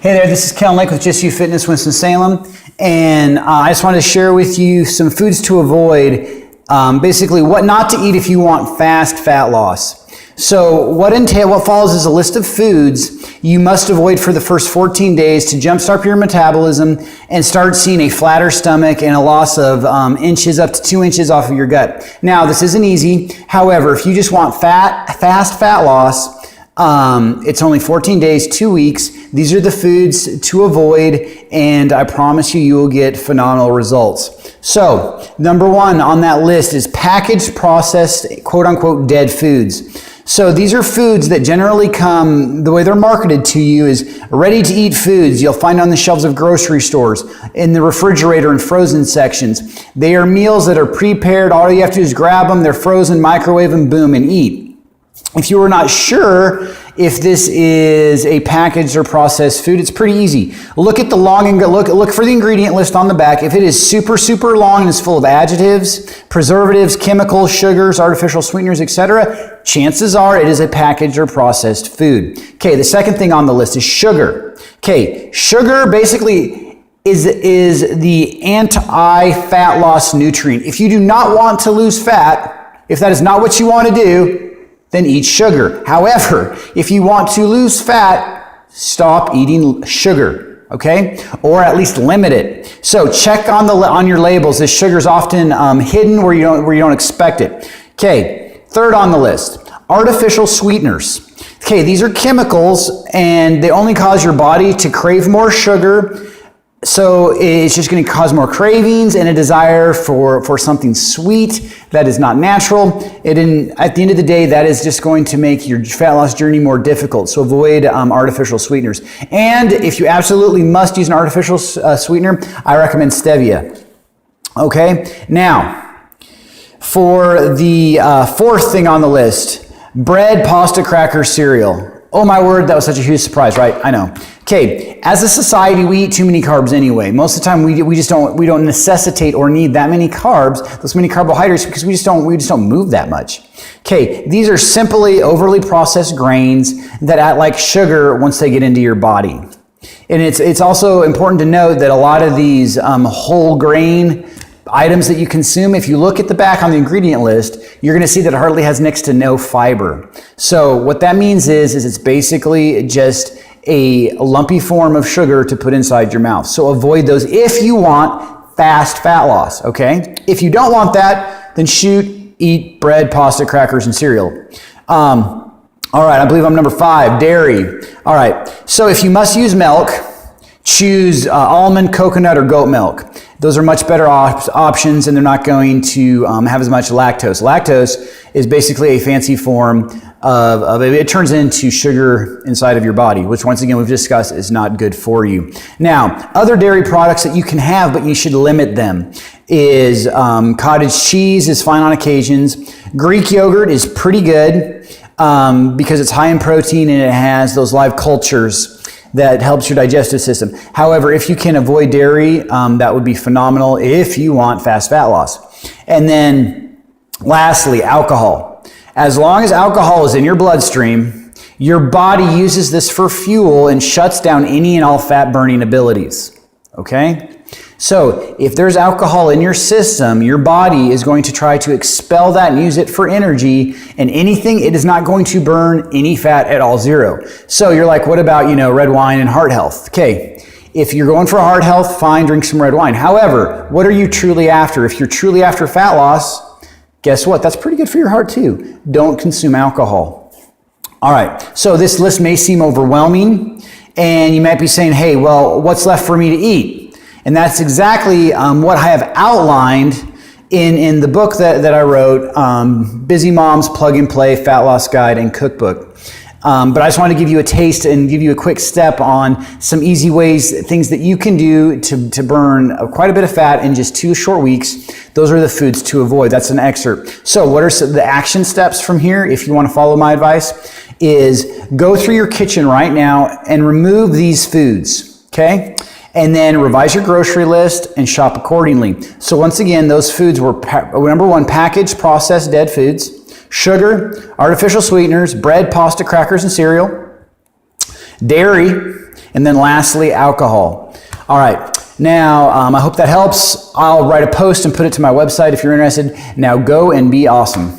Hey there, this is Kellen Lake with Just You Fitness, Winston-Salem, and I just wanted to share with you some foods to avoid, basically what not to eat if you want fast fat loss. So what follows is a list of foods you must avoid for the first 14 days to jumpstart your metabolism and start seeing a flatter stomach and a loss of inches up to 2 inches off of your gut. Now, this isn't easy. However, if you just want fast fat loss, it's only 14 days, 2 weeks. These are the foods to avoid, and I promise you will get phenomenal results. So, number one on that list is packaged, processed, quote unquote, dead foods. So these are foods that generally come, the way they're marketed to you is ready to eat foods you'll find on the shelves of grocery stores, in the refrigerator and frozen sections. They are meals that are prepared. All you have to do is grab them, they're frozen, microwave them, boom, and eat. If you are not sure if this is a packaged or processed food, it's pretty easy. Look at the look for the ingredient list on the back. If it is super long and is full of adjectives, preservatives, chemicals, sugars, artificial sweeteners, etc., chances are it is a packaged or processed food. Okay, the second thing on the list is sugar. Okay, sugar basically is the anti-fat loss nutrient. If you do not want to lose fat, if that is not what you want to do, then eat sugar. However, if you want to lose fat, stop eating sugar, okay? Or at least limit it. So check on your labels. This sugar is often hidden where you don't expect it. Okay, third on the list, artificial sweeteners. Okay, these are chemicals and they only cause your body to crave more sugar. So it's just going to cause more cravings and a desire for something sweet that is not natural. At the end of the day, that is just going to make your fat loss journey more difficult. So avoid artificial sweeteners. And if you absolutely must use an artificial sweetener, I recommend stevia. Okay, now for the fourth thing on the list, bread, pasta, cracker, cereal. Oh my word, that was such a huge surprise, right? I know. Okay, as a society, we eat too many carbs anyway. Most of the time, we don't necessitate or need that many carbs, those many carbohydrates, because we just don't move that much. Okay, these are simply overly processed grains that act like sugar once they get into your body. And it's also important to note that a lot of these whole grain items that you consume, if you look at the back on the ingredient list, you're going to see that it hardly has next to no fiber. So what that means is it's basically just a lumpy form of sugar to put inside your mouth. So avoid those if you want fast fat loss, okay? If you don't want that, then eat bread, pasta, crackers, and cereal. All right, I believe I'm number 5, dairy. All right, so if you must use milk, choose almond, coconut, or goat milk. Those are much better options, and they're not going to have as much lactose. Lactose is basically a fancy form of it turns into sugar inside of your body, which once again we've discussed is not good for you. Now, other dairy products that you can have, but you should limit them, is cottage cheese is fine on occasions. Greek yogurt is pretty good because it's high in protein and it has those live cultures that helps your digestive system. However, if you can avoid dairy, that would be phenomenal if you want fast fat loss. And then lastly, alcohol. As long as alcohol is in your bloodstream, your body uses this for fuel and shuts down any and all fat burning abilities, okay? So if there's alcohol in your system, your body is going to try to expel that and use it for energy, and it is not going to burn any fat at all, zero. So you're like, what about, red wine and heart health? Okay, if you're going for heart health, fine, drink some red wine. However, what are you truly after? If you're truly after fat loss, guess what? That's pretty good for your heart too. Don't consume alcohol. All right, so this list may seem overwhelming, and you might be saying, hey, well, what's left for me to eat? And that's exactly what I have outlined in the book that I wrote, Busy Mom's Plug and Play Fat Loss Guide and Cookbook. But I just want to give you a taste and give you a quick step on some easy ways, things that you can do to burn quite a bit of fat in just 2 short weeks. Those are the foods to avoid. That's an excerpt. So what are the action steps from here, if you want to follow my advice, is go through your kitchen right now and remove these foods, okay? And then revise your grocery list and shop accordingly. So once again, those foods were, number 1, packaged, processed, dead foods, sugar, artificial sweeteners, bread, pasta, crackers, and cereal, dairy, And then lastly, alcohol. All right. Now, I hope that helps. I'll write a post and put it to my website if you're interested. Now go and be awesome.